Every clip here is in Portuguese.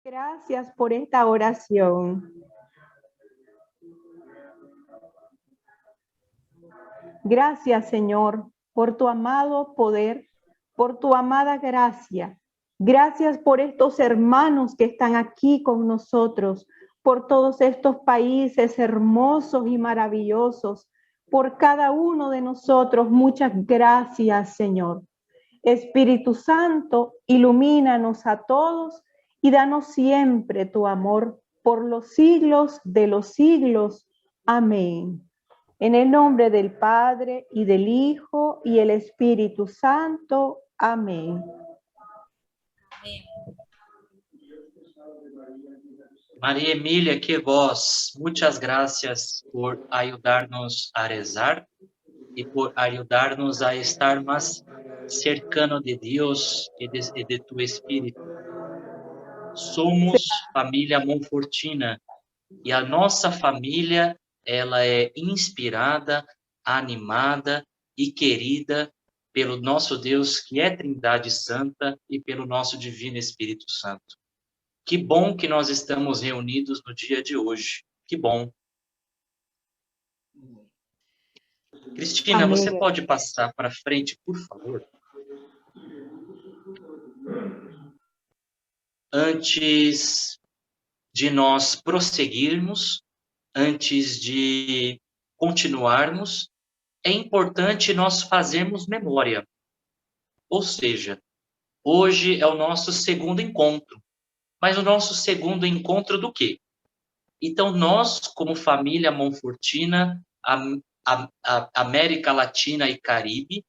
Gracias por esta oración. Gracias, Señor, por tu amado poder, por tu amada gracia. Gracias por estos hermanos que están aquí con nosotros, por todos estos países hermosos y maravillosos, por cada uno de nosotros. Muchas gracias, Señor. Espíritu Santo, ilumínanos a todos y danos siempre tu amor por los siglos de los siglos. Amén. En el nombre del Padre, y del Hijo, y el Espíritu Santo. Amén. María Emilia, que vos, muchas gracias por ayudarnos a rezar y por ayudarnos a estar más cercano de Dios y de tu Espíritu. Somos família Monfortina e a nossa família, ela é inspirada, animada e querida pelo nosso Deus, que é Trindade Santa, e pelo nosso Divino Espírito Santo. Que bom que nós estamos reunidos no dia de hoje. Que bom. Cristina, Amém. você pode passar para frente, por favor? Antes de nós prosseguirmos, antes de continuarmos, é importante nós fazermos memória. Ou seja, hoje é o nosso segundo encontro. Mas o nosso segundo encontro do quê? Então, nós, como família Monfortina, América Latina e Caribe,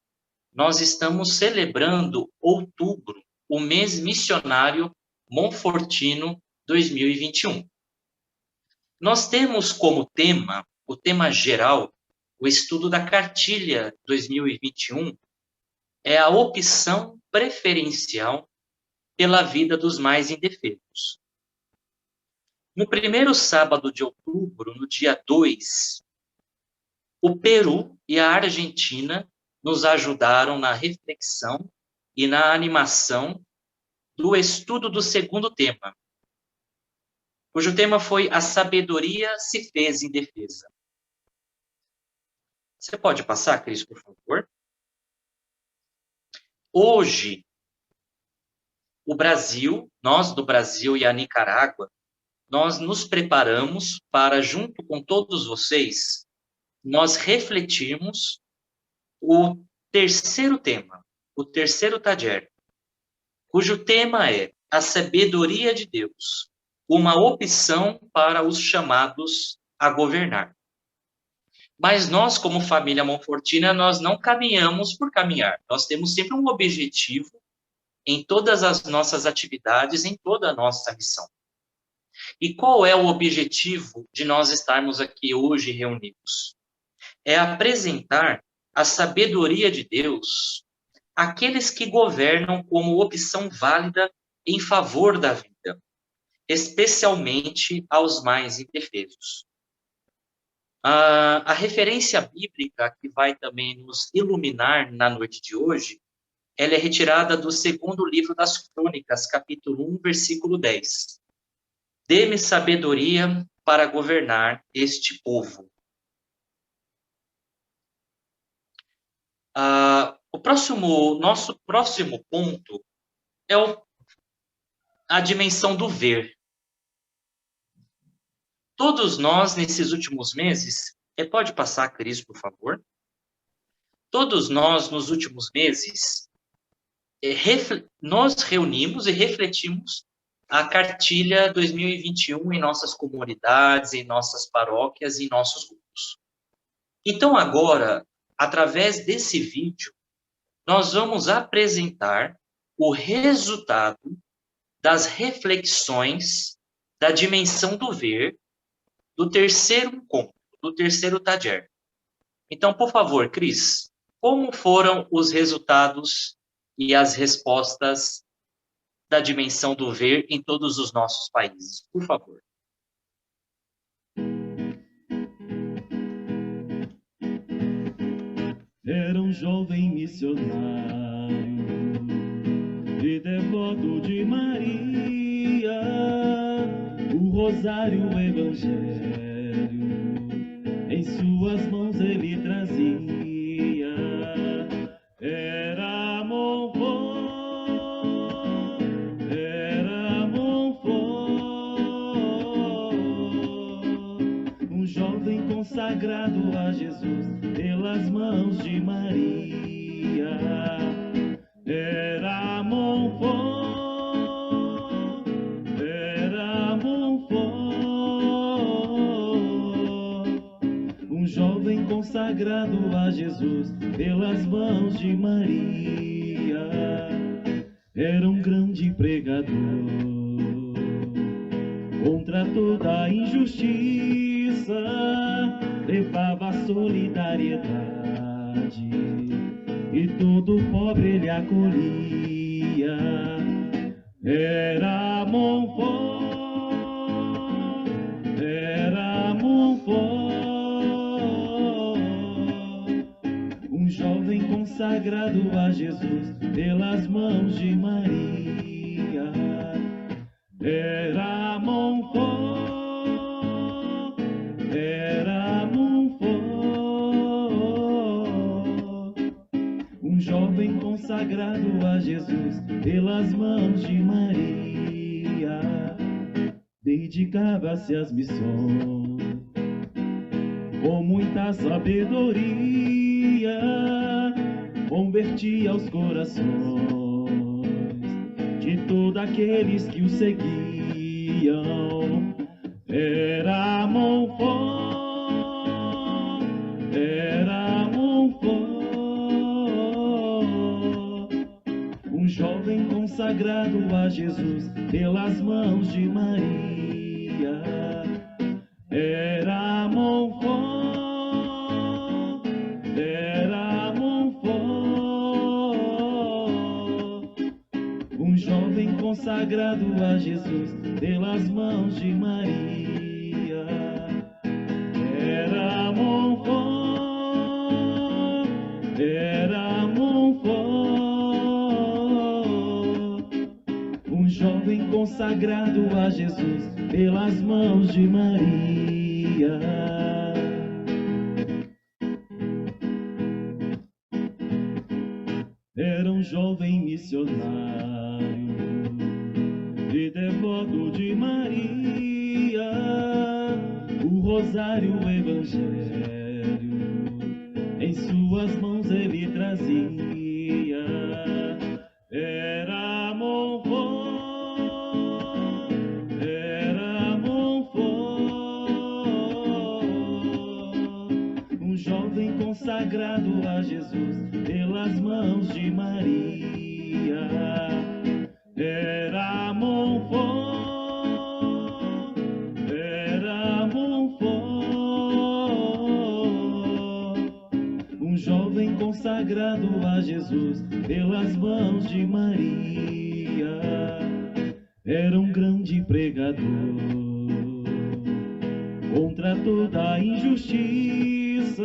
nós estamos celebrando outubro, o mês missionário Monfortino 2021. Nós temos como tema, o tema geral, o estudo da cartilha 2021, é a opção preferencial pela vida dos mais indefesos. No primeiro sábado de outubro, no dia 2, o Peru e a Argentina nos ajudaram na reflexão e na animação do estudo do segundo tema, cujo tema foi A Sabedoria se fez indefesa. Você pode passar, Cris, por favor? Hoje, o Brasil, nós do Brasil e a Nicarágua, nós nos preparamos para, junto com todos vocês, nós refletirmos o terceiro tema, o terceiro taller, cujo tema é a sabedoria de Deus, uma opção para os chamados a governar. Mas nós, como família Monfortina, nós não caminhamos por caminhar. Nós temos sempre um objetivo em todas as nossas atividades, em toda a nossa missão. E qual é o objetivo de nós estarmos aqui hoje reunidos? É apresentar a sabedoria de Deus àqueles que governam como opção válida em favor da vida, especialmente aos mais indefesos. A referência bíblica que vai também nos iluminar na noite de hoje, ela é retirada do segundo livro das Crônicas, capítulo 1, versículo 10. Dê-me sabedoria para governar este povo. Nosso próximo ponto é a dimensão do ver. Todos nós, nesses últimos meses, pode passar, Cris, por favor? Todos nós, nos últimos meses, nós reunimos e refletimos a cartilha 2021 em nossas comunidades, em nossas paróquias, em nossos grupos. Então, agora, através desse vídeo, nós vamos apresentar o resultado das reflexões da dimensão do ver do terceiro encontro, do terceiro taller. Então, por favor, Cris, como foram os resultados e as respostas da dimensão do ver em todos os nossos países? Por favor. Era um jovem missionário e devoto de Maria. rosário, o evangelho, em suas mãos ele trazia. Era Montfort, era Montfort, um jovem consagrado a Jesus pelas mãos de Maria. Era Montfort, era Montfort, um jovem consagrado a Jesus pelas mãos de Maria. Era um grande pregador contra toda a injustiça, levava a solidariedade e todo pobre ele acolhia. Era Montfort, era Montfort, um jovem consagrado a Jesus pelas mãos de Maria. Era Montfort, era Montfort, um jovem consagrado a Jesus pelas mãos de Maria. Dedicava-se às missões com muita sabedoria, convertia os corações de todos aqueles que o seguiam. Era Montfort, era Montfort, um jovem consagrado a Jesus pelas mãos de Maria. Era Montfort, era Montfort, um jovem consagrado a Jesus pelas mãos de Maria. Era Montfort, era Montfort, um jovem consagrado a Jesus pelas mãos de Maria. Era um jovem missionário e devoto de Maria, o rosário, o evangelho, em suas mãos ele trazia. Era Montfort, era Montfort, um jovem consagrado a Jesus pelas mãos de Maria. Era Montfort, era Montfort, um jovem consagrado a Jesus pelas mãos de Maria. Era um grande pregador contra toda a injustiça,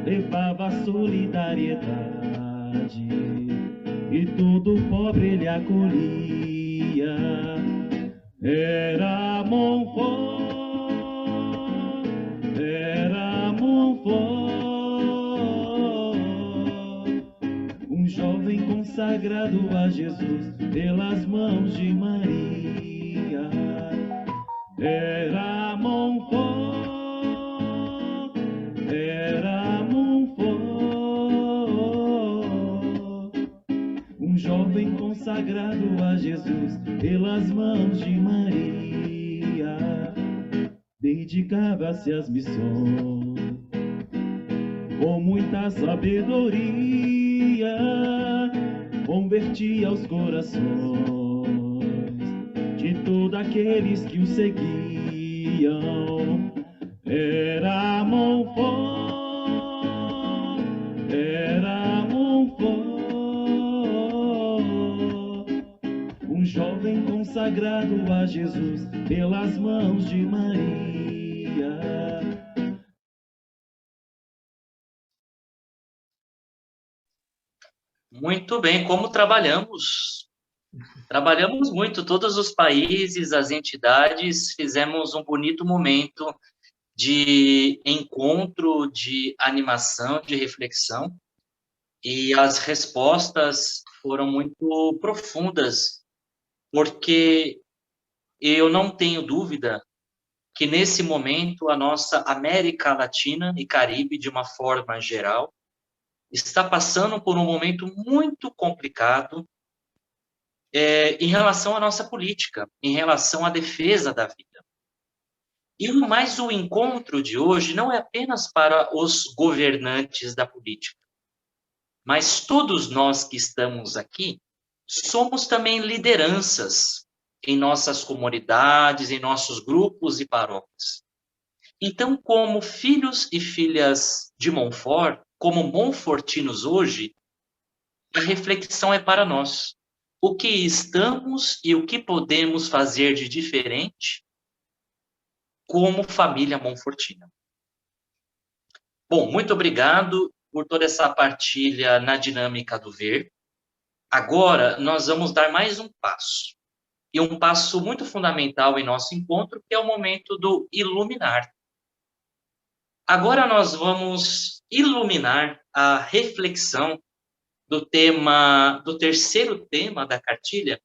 levava a solidariedade e todo pobre ele acolhia. Era Montfort, era Montfort, um jovem consagrado a Jesus pelas mãos de Maria. Era Montfort, era Montfort, um jovem consagrado a Jesus pelas mãos de Maria. Dedicava-se às missões com muita sabedoria, convertia os corações de todos aqueles que o seguiam. Era Montfort, era Montfort, um jovem consagrado a Jesus pelas mãos de Maria. Muito bem, como trabalhamos Trabalhamos muito, todos os países, as entidades, fizemos um bonito momento de encontro, de animação, de reflexão, e as respostas foram muito profundas, porque eu não tenho dúvida que nesse momento a nossa América Latina e Caribe, de uma forma geral, está passando por um momento muito complicado em relação à nossa política, em relação à defesa da vida. Mas o encontro de hoje não é apenas para os governantes da política, mas todos nós que estamos aqui somos também lideranças em nossas comunidades, em nossos grupos e paróquias. Então, como filhos e filhas de Montfort, como monfortinos hoje, a reflexão é para nós. O que estamos e o que podemos fazer de diferente como família monfortina. Bom, muito obrigado por toda essa partilha na dinâmica do ver. Agora, nós vamos dar mais um passo. E um passo muito fundamental em nosso encontro, que é o momento do iluminar. Agora nós vamos iluminar a reflexão do terceiro tema da cartilha,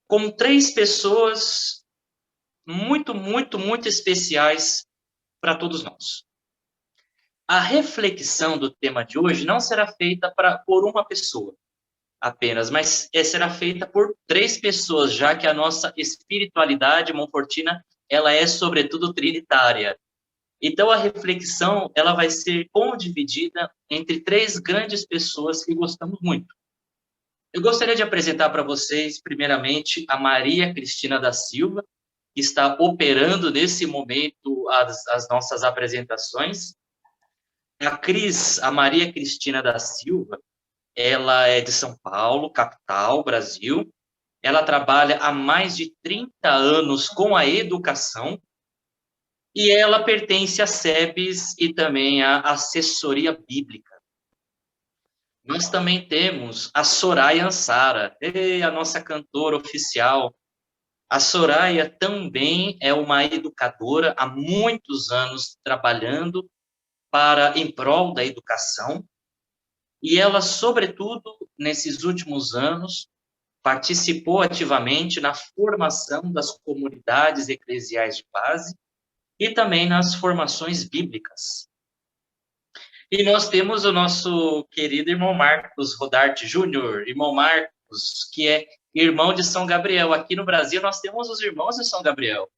com 3 pessoas muito, muito, muito especiais para todos nós. A reflexão do tema de hoje não será feita por uma pessoa apenas, mas será feita por 3 pessoas, já que a nossa espiritualidade monfortina, ela é sobretudo trinitária. Então, a reflexão ela vai ser condividida entre 3 grandes pessoas que gostamos muito. Eu gostaria de apresentar para vocês, primeiramente, a Maria Cristina da Silva, que está operando nesse momento as nossas apresentações. A Maria Cristina da Silva, ela é de São Paulo, capital, Brasil. Ela trabalha há mais de 30 anos com a educação, e ela pertence à SEBS e também à assessoria bíblica. Nós também temos a Soraya Ansara, a nossa cantora oficial. A Soraya também é uma educadora há muitos anos trabalhando em prol da educação, e ela, sobretudo, nesses últimos anos, participou ativamente na formação das comunidades eclesiais de base e também nas formações bíblicas. E nós temos o nosso querido irmão Marcos Rodarte Júnior, irmão Marcos, que é irmão de São Gabriel. Aqui no Brasil nós temos os irmãos de São Gabriel,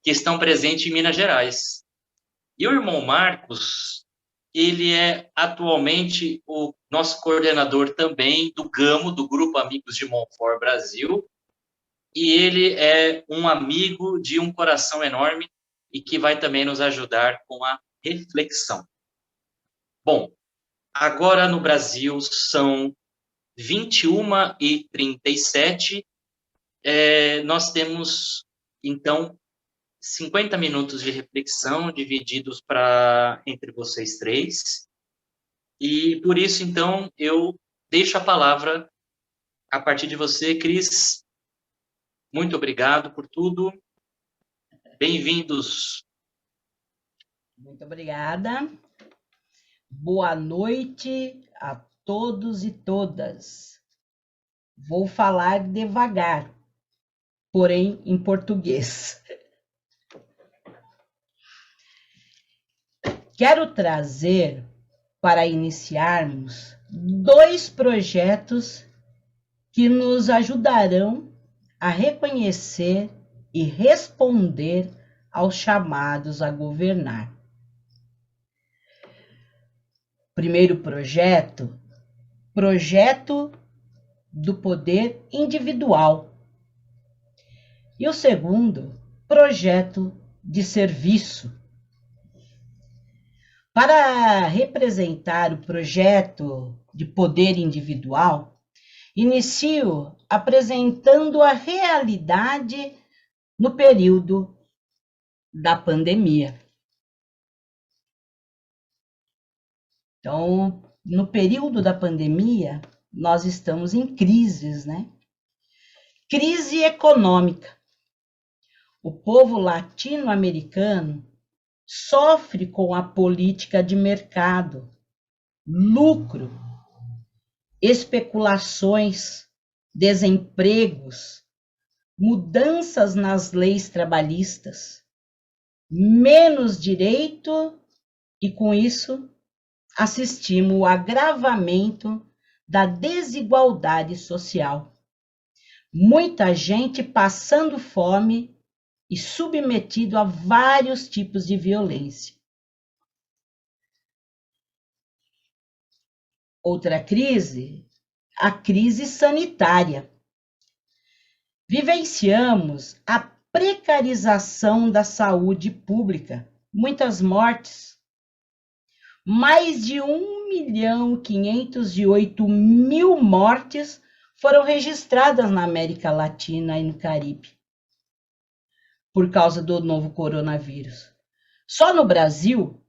que estão presentes em Minas Gerais. E o irmão Marcos, ele é atualmente o nosso coordenador também do GAMO, do Grupo Amigos de Montfort Brasil, e ele é um amigo de um coração enorme e que vai também nos ajudar com a reflexão. Bom, agora no Brasil são 21h37, nós temos, então, 50 minutos de reflexão divididos entre vocês 3, e por isso, então, eu deixo a palavra a partir de você, Cris. Muito obrigado por tudo. Bem-vindos. Muito obrigada. Boa noite a todos e todas. Vou falar devagar, porém em português. Quero trazer, para iniciarmos, 2 projetos que nos ajudarão a reconhecer e responder aos chamados a governar. Primeiro projeto do poder individual. E o segundo, projeto de serviço. Para representar o projeto de poder individual, inicio apresentando a realidade no período da pandemia. Então, no período da pandemia, nós estamos em crises, né? Crise econômica. O povo latino-americano sofre com a política de mercado, lucro, especulações, desempregos, mudanças nas leis trabalhistas, menos direito e, com isso, assistimos ao agravamento da desigualdade social. Muita gente passando fome e submetido a vários tipos de violência. Outra crise, a crise sanitária. Vivenciamos a precarização da saúde pública, muitas mortes. Mais de 1.508.000 mortes foram registradas na América Latina e no Caribe, por causa do novo coronavírus. Só no Brasil,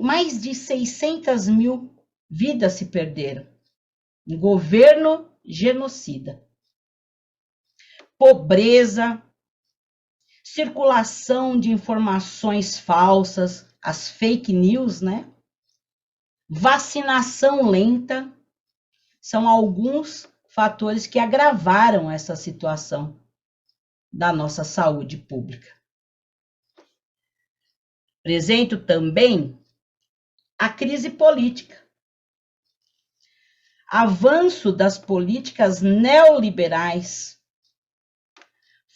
mais de 600.000 vidas se perderam. Um governo genocida. Pobreza, circulação de informações falsas, as fake news, né? Vacinação lenta, são alguns fatores que agravaram essa situação da nossa saúde pública. Apresento também a crise política. Avanço das políticas neoliberais,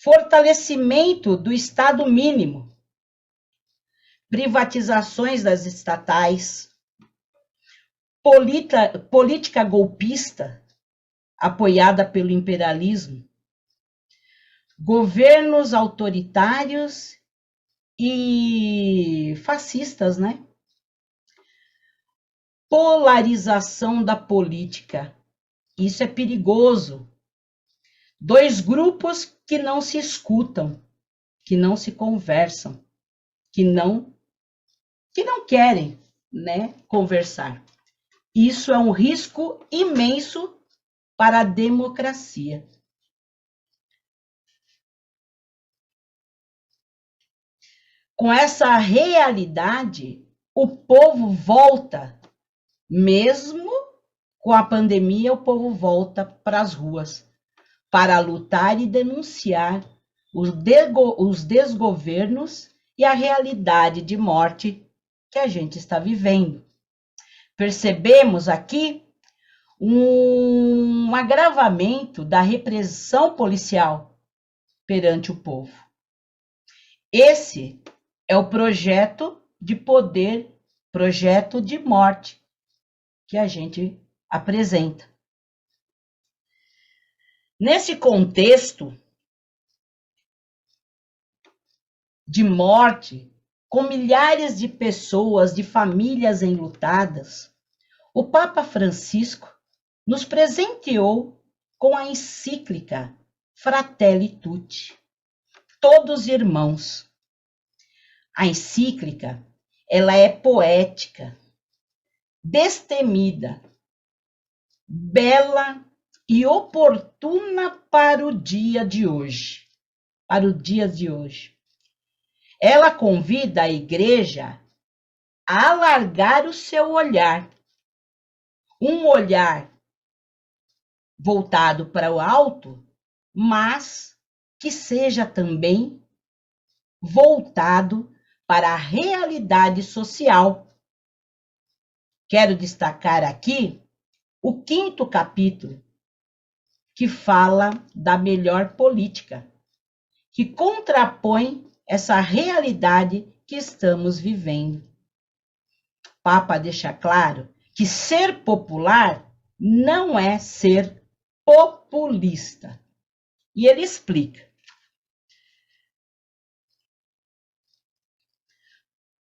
fortalecimento do Estado mínimo, privatizações das estatais, política golpista, apoiada pelo imperialismo, governos autoritários e fascistas, né? Polarização da política. Isso é perigoso. Dois grupos que não se escutam, que não se conversam, que não querem, né, conversar. Isso é um risco imenso para a democracia. Com essa realidade, o povo volta, mesmo com a pandemia, o povo volta para as ruas para lutar e denunciar os desgovernos e a realidade de morte que a gente está vivendo. Percebemos aqui um agravamento da repressão policial perante o povo. Esse é o projeto de poder, projeto de morte que a gente apresenta. Nesse contexto de morte, com milhares de pessoas, de famílias enlutadas, o Papa Francisco nos presenteou com a encíclica Fratelli Tutti, todos irmãos. A encíclica, ela é poética, destemida, bela e oportuna para o dia de hoje. Ela convida a igreja a alargar o seu olhar, um olhar voltado para o alto, mas que seja também voltado para a realidade social. Quero destacar aqui o 5º capítulo, que fala da melhor política, que contrapõe essa realidade que estamos vivendo. O Papa deixa claro que ser popular não é ser populista. E ele explica.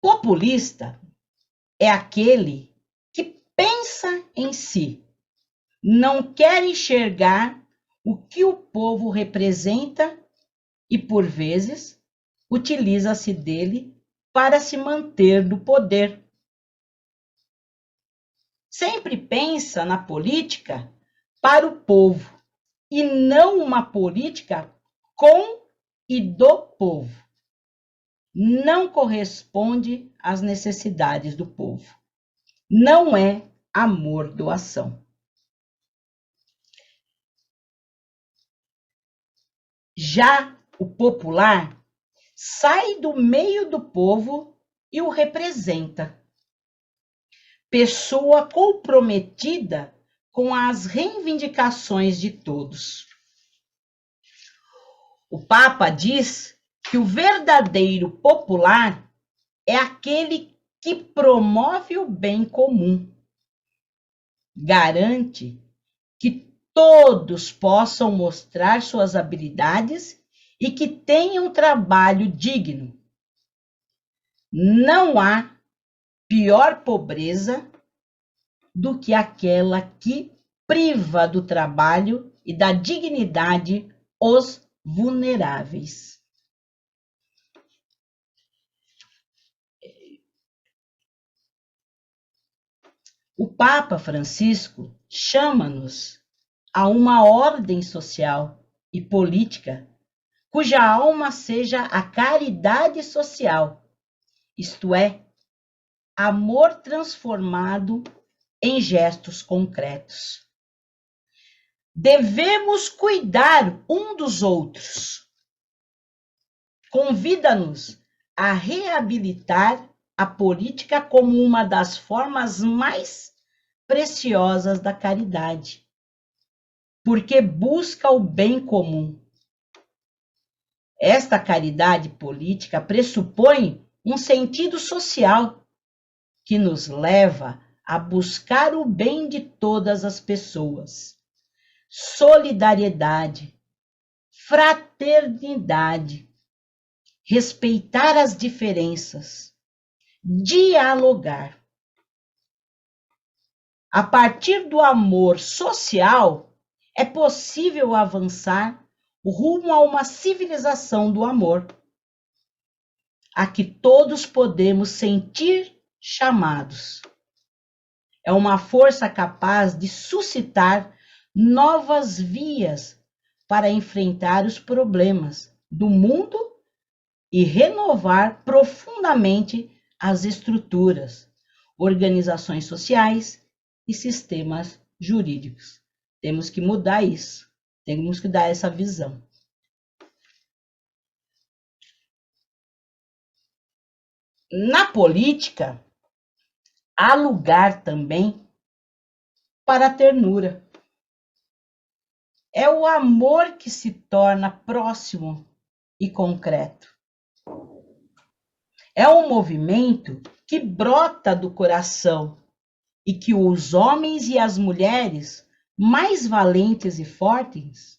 Populista é aquele que pensa em si, não quer enxergar o que o povo representa e, por vezes, utiliza-se dele para se manter no poder. Sempre pensa na política para o povo e não uma política com e do povo. Não corresponde às necessidades do povo. Não é amor-doação. Já o popular sai do meio do povo e o representa. Pessoa comprometida com as reivindicações de todos. O Papa diz que o verdadeiro popular é aquele que promove o bem comum, garante que todos possam mostrar suas habilidades e que tenham um trabalho digno. Não há pior pobreza do que aquela que priva do trabalho e da dignidade os vulneráveis. O Papa Francisco chama-nos a uma ordem social e política cuja alma seja a caridade social, isto é, amor transformado em gestos concretos. Devemos cuidar um dos outros. Convida-nos a reabilitar a política como uma das formas mais preciosas da caridade, porque busca o bem comum. Esta caridade política pressupõe um sentido social que nos leva a buscar o bem de todas as pessoas. Solidariedade, fraternidade, respeitar as diferenças, dialogar. A partir do amor social, é possível avançar rumo a uma civilização do amor, a que todos podemos sentir chamados. É uma força capaz de suscitar novas vias para enfrentar os problemas do mundo e renovar profundamente as estruturas, organizações sociais e sistemas jurídicos. Temos que mudar isso, temos que dar essa visão. Na política, há lugar também para a ternura. É o amor que se torna próximo e concreto. É um movimento que brota do coração e que os homens e as mulheres mais valentes e fortes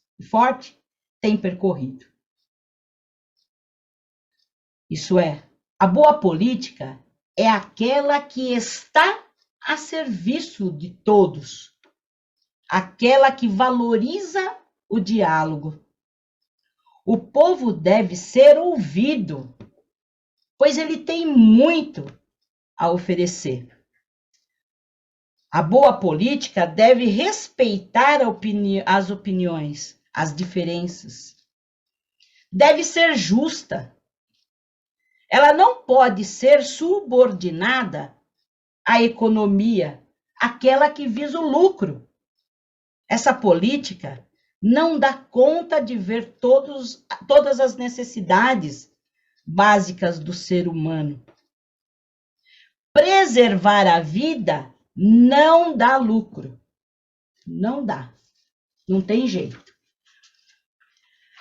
têm percorrido. Isso é, a boa política é aquela que está a serviço de todos, aquela que valoriza o diálogo. O povo deve ser ouvido, pois ele tem muito a oferecer. A boa política deve respeitar as opiniões, as diferenças. Deve ser justa. Ela não pode ser subordinada à economia, aquela que visa o lucro. Essa política não dá conta de ver todas as necessidades básicas do ser humano. Preservar a vida não dá lucro. Não dá. Não tem jeito.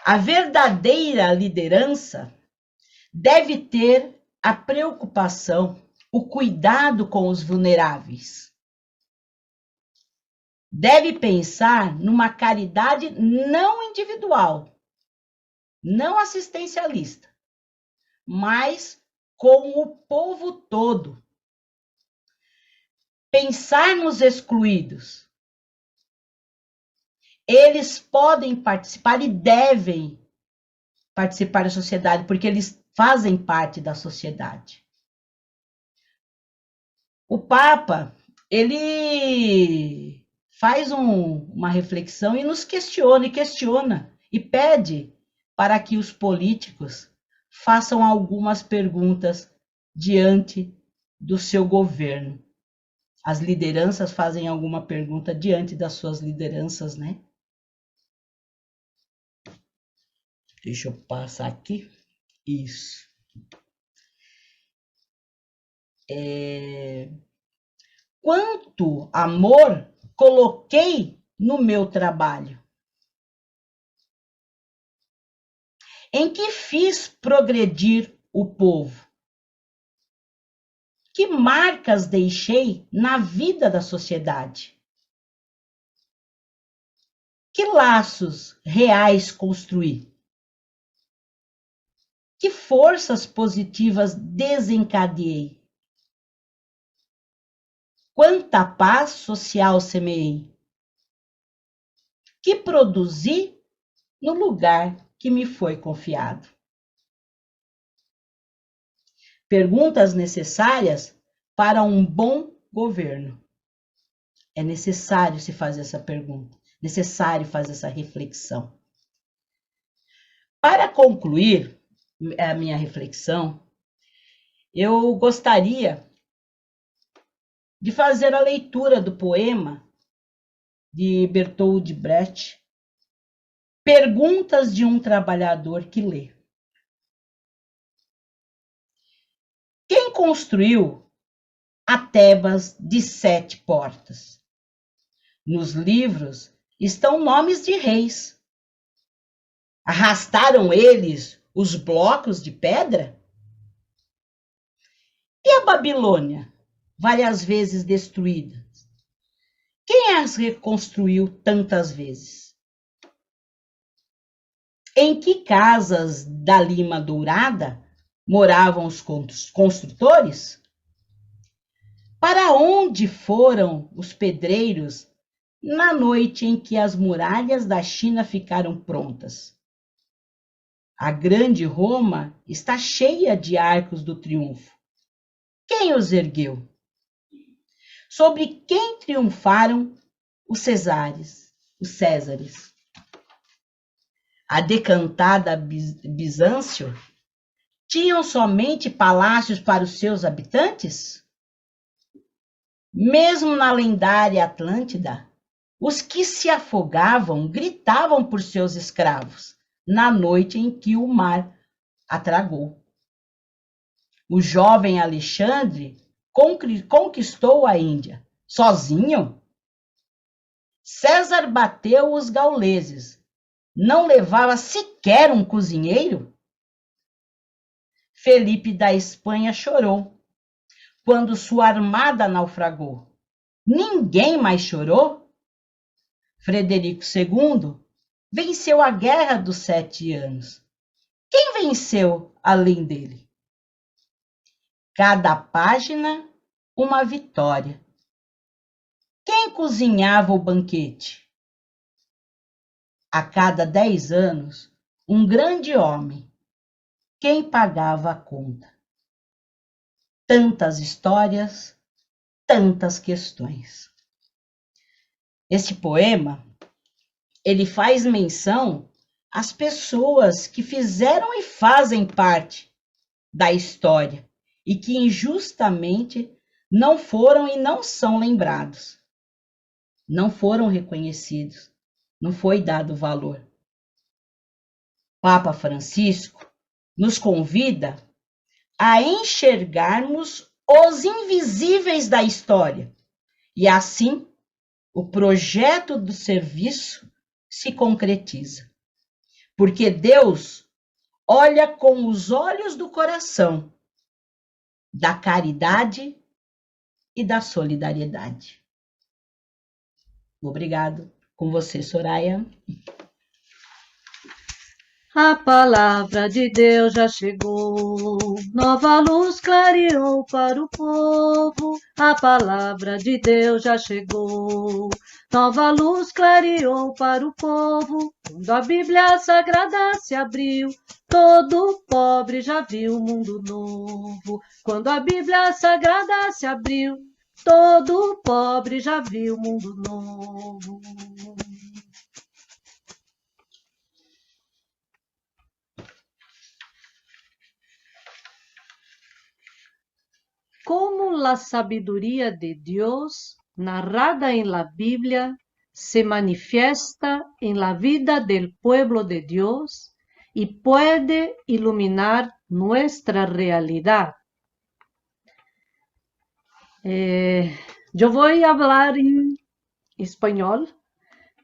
A verdadeira liderança deve ter a preocupação, o cuidado com os vulneráveis. Deve pensar numa caridade não individual, não assistencialista, mas com o povo todo. Pensar nos excluídos. Eles podem participar e devem participar da sociedade, porque eles fazem parte da sociedade. O Papa, ele faz uma reflexão e nos questiona e pede para que os políticos façam algumas perguntas diante do seu governo. As lideranças fazem alguma pergunta diante das suas lideranças, né? Deixa eu passar aqui. Isso. Quanto amor coloquei no meu trabalho? Em que fiz progredir o povo? Que marcas deixei na vida da sociedade? Que laços reais construí? Que forças positivas desencadeei? Quanta paz social semeei? Que produzi no lugar que me foi confiado? Perguntas necessárias para um bom governo. É necessário se fazer essa pergunta, necessário fazer essa reflexão. Para concluir a minha reflexão, eu gostaria de fazer a leitura do poema de Bertold Brecht, Perguntas de um Trabalhador que Lê. Quem construiu a Tebas de 7 portas? Nos livros estão nomes de reis. Arrastaram eles os blocos de pedra? E a Babilônia, várias vezes destruída? Quem as reconstruiu tantas vezes? Em que casas da Lima Dourada moravam os construtores? Para onde foram os pedreiros na noite em que as muralhas da China ficaram prontas? A grande Roma está cheia de arcos do triunfo. Quem os ergueu? Sobre quem triunfaram os Césares? A decantada Bizâncio tinham somente palácios para os seus habitantes? Mesmo na lendária Atlântida, os que se afogavam gritavam por seus escravos na noite em que o mar a tragou. O jovem Alexandre conquistou a Índia sozinho? César bateu os gauleses. Não levava sequer um cozinheiro? Felipe da Espanha chorou quando sua armada naufragou. Ninguém mais chorou? Frederico II venceu a Guerra dos 7 Anos. Quem venceu além dele? Cada página, uma vitória. Quem cozinhava o banquete? A cada 10 anos, um grande homem. Quem pagava a conta? Tantas histórias, tantas questões. Este poema, ele faz menção às pessoas que fizeram e fazem parte da história e que injustamente não foram e não são lembrados, não foram reconhecidos, não foi dado valor. Papa Francisco nos convida a enxergarmos os invisíveis da história e assim o projeto do serviço se concretiza. Porque Deus olha com os olhos do coração, da caridade e da solidariedade. Obrigado. Com você, Soraya. A palavra de Deus já chegou, nova luz clareou para o povo. A palavra de Deus já chegou, nova luz clareou para o povo. Quando a Bíblia Sagrada se abriu, todo pobre já viu um mundo novo. Quando a Bíblia Sagrada se abriu, todo pobre já viu mundo novo. Como la sabiduría de Dios, narrada en la Biblia, se manifiesta en la vida del pueblo de Dios y puede iluminar nuestra realidad. Yo voy a hablar en español,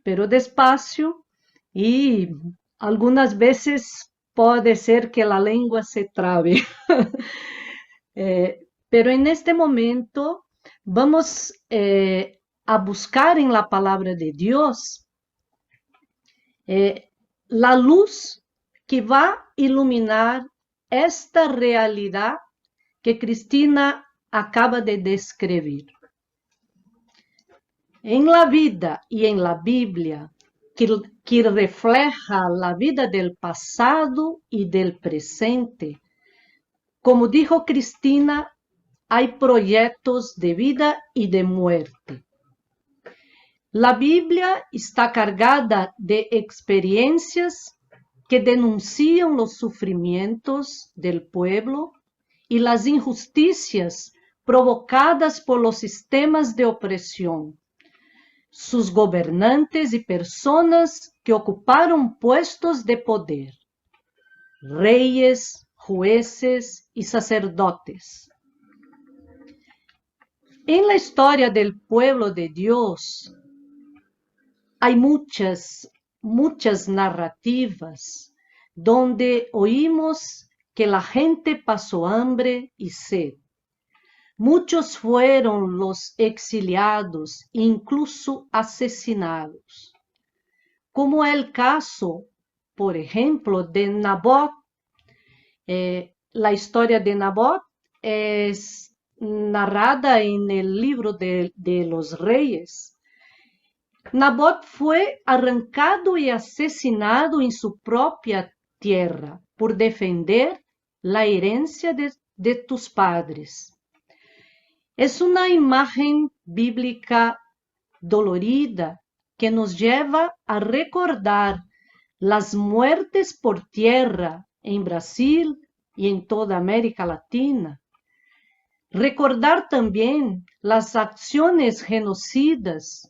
pero despacio, y algunas veces puede ser que la lengua se trabe. Pero en este momento vamos a buscar en la palabra de Dios la luz que va a iluminar esta realidad que Cristina acaba de describir. En la vida y en la Biblia, que refleja la vida del pasado y del presente, como dijo Cristina, hay proyectos de vida y de muerte. La Biblia está cargada de experiencias que denuncian los sufrimientos del pueblo y las injusticias provocadas por los sistemas de opresión, sus gobernantes y personas que ocuparon puestos de poder, reyes, jueces y sacerdotes. En la historia del pueblo de Dios hay muchas narrativas donde oímos que la gente pasó hambre y sed. Muchos fueron los exiliados, incluso asesinados, como el caso, por ejemplo, de Nabot. La historia de Nabot es narrada en el libro de los Reyes. Nabot fue arrancado y asesinado en su propia tierra por defender la herencia de tus padres. Es una imagen bíblica dolorida que nos lleva a recordar las muertes por tierra en Brasil y en toda América Latina. Recordar también las acciones genocidas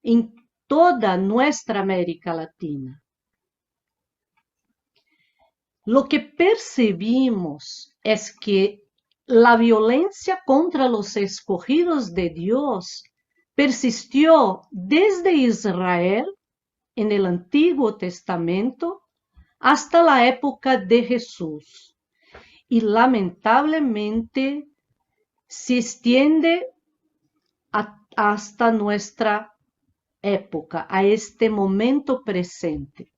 en toda nuestra América Latina. Lo que percibimos es que la violencia contra los escogidos de Dios persistió desde Israel en el Antiguo Testamento hasta la época de Jesús y lamentablemente se extiende hasta nuestra época, a este momento presente.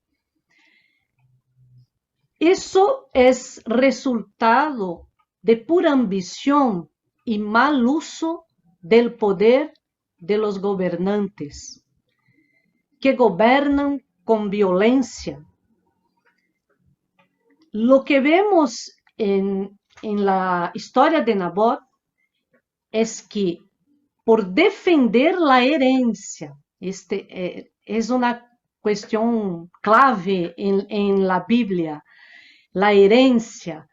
Eso es resultado de pura ambición y mal uso del poder de los gobernantes, que gobiernan con violencia. Lo que vemos en la historia de Nabot es que por defender la herencia, es una cuestión clave en la Biblia, la herencia.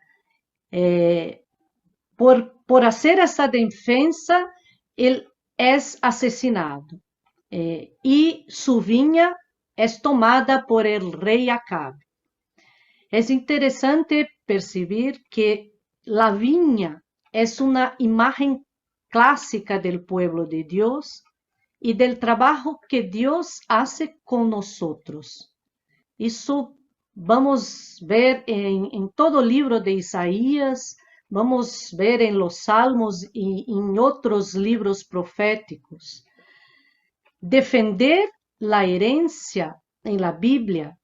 Por hacer esa defensa, él es asesinado y su viña es tomada por el rey Acab. Es interesante percibir que la viña es una imagen clásica del pueblo de Dios y del trabajo que Dios hace con nosotros. Eso vamos a ver en todo el libro de Isaías, vamos a ver en los Salmos y en otros libros proféticos. Defender la herencia en la Biblia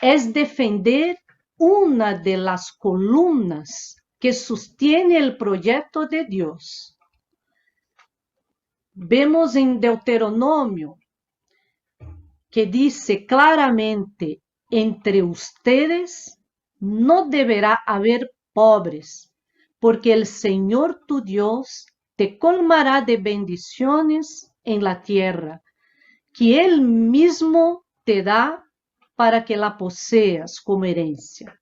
es defender una de las columnas que sostiene el proyecto de Dios. Vemos en Deuteronomio que dice claramente: entre ustedes no deberá haber pobres, porque el Señor tu Dios te colmará de bendiciones en la tierra, que Él mismo te da para que la poseas como herencia.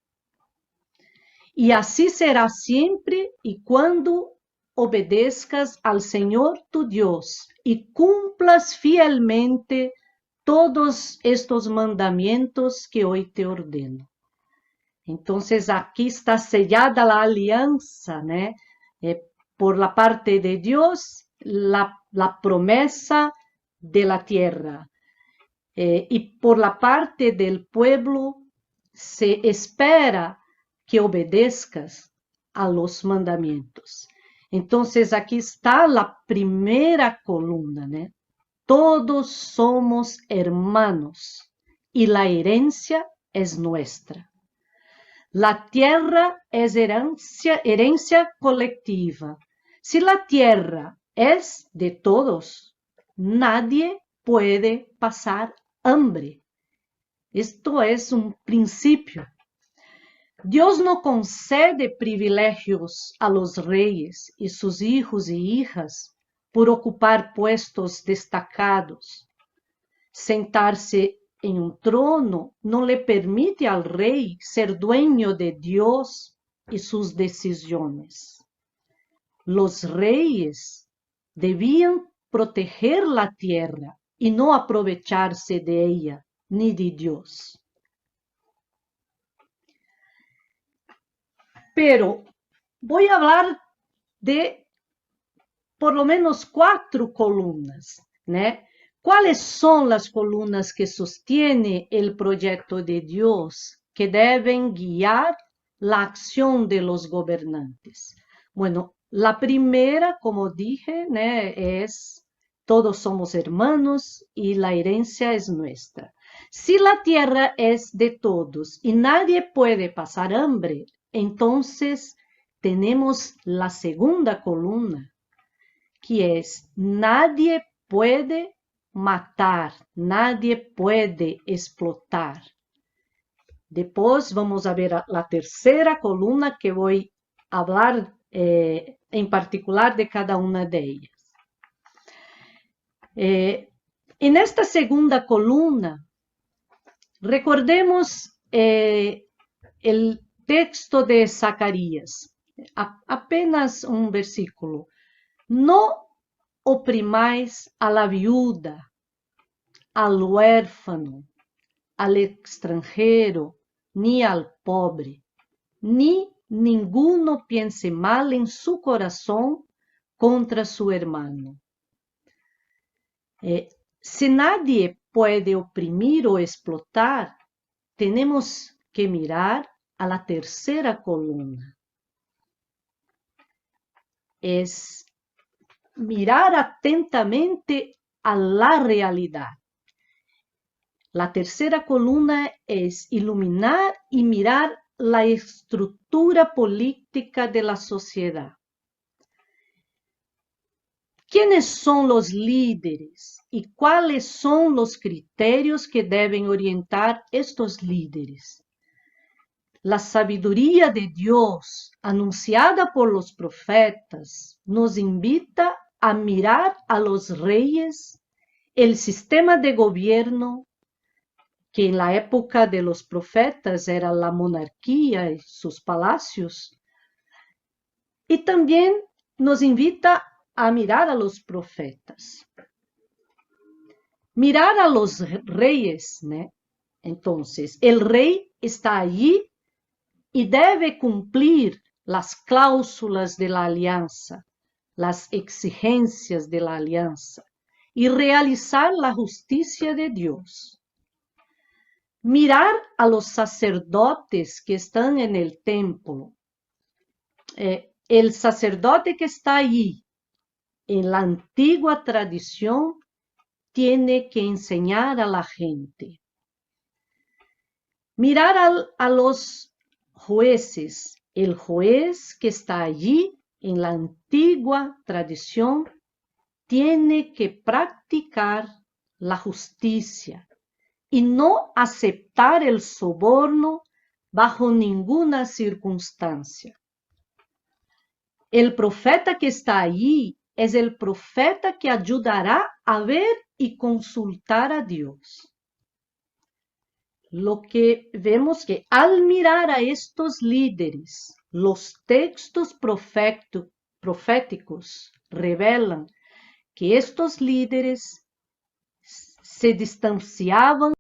Y así será siempre y cuando obedezcas al Señor tu Dios y cumplas fielmente todos estos mandamientos que hoy te ordeno. Entonces aquí está sellada la alianza, ¿no? Por la parte de Dios, la promesa de la tierra. Y por la parte del pueblo se espera que obedezcas a los mandamientos. Entonces aquí está la primera columna, ¿no? Todos somos hermanos y la herencia es nuestra. La tierra es herencia colectiva. Si la tierra es de todos, nadie puede pasar hambre. Esto es un principio. Dios no concede privilegios a los reyes y sus hijos y hijas por ocupar puestos destacados. Sentarse en un trono no le permite al rey ser dueño de Dios y sus decisiones. Los reyes debían proteger la tierra y no aprovecharse de ella ni de Dios. Pero voy a hablar de por lo menos 4 columnas, ¿no? ¿Cuáles son las columnas que sostiene el proyecto de Dios que deben guiar la acción de los gobernantes? Bueno, la primera, como dije, ¿no? Es todos somos hermanos y la herencia es nuestra. Si la tierra es de todos y nadie puede pasar hambre, entonces tenemos la segunda columna, que es nadie puede matar, nadie puede explotar. Después vamos a ver la tercera columna que voy a hablar en particular de cada una de ellas. En esta segunda columna, recordemos el texto de Zacarías, apenas un versículo. No oprimáis a la viuda, al huérfano, al extranjero, ni al pobre, ni ninguno piense mal en su corazón contra su hermano. Si nadie puede oprimir o explotar, tenemos que mirar a la tercera columna. Es mirar atentamente a la realidad. La tercera columna es iluminar y mirar la estructura política de la sociedad. ¿Quiénes son los líderes y cuáles son los criterios que deben orientar estos líderes? La sabiduría de Dios, anunciada por los profetas, nos invita a mirar a los reyes, el sistema de gobierno, que en la época de los profetas era la monarquía y sus palacios, y también nos invita a mirar a los profetas. Mirar a los reyes, ¿no? Entonces, el rey está allí y debe cumplir las cláusulas de la alianza, las exigencias de la alianza y realizar la justicia de Dios. Mirar a los sacerdotes que están en el templo. El sacerdote que está allí, en la antigua tradición, tiene que enseñar a la gente. Mirar a los jueces. El juez que está allí, en la antigua tradición, tiene que practicar la justicia y no aceptar el soborno bajo ninguna circunstancia. El profeta que está allí es el profeta que ayudará a ver y consultar a Dios. Lo que vemos que al mirar a estos líderes, los textos proféticos revelan que estos líderes se distanciavam